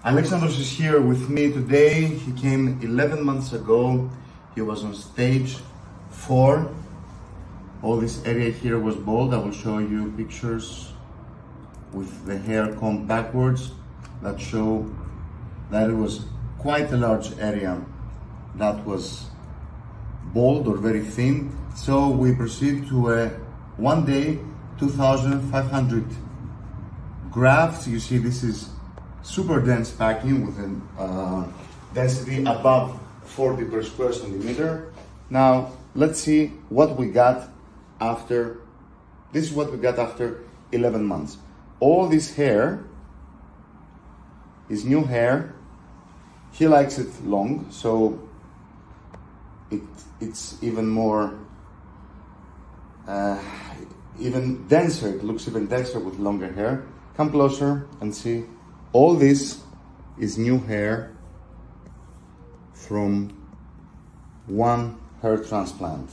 Alexandros is here with me today. He came 11 months ago. He was on stage 4. All this area here was bald. I will show you pictures with the hair combed backwards that show that it was quite a large area that was bald or very thin. So we proceed to a 1 day 2,500 grafts. You see this is super dense packing with a density above 40 per square centimeter. Now let's see what we got after. This is what we got after 11 months. All this hair is new hair. He likes it long, so it's even more even denser. It looks even denser with longer hair. Come closer and see. All this is new hair from one hair transplant.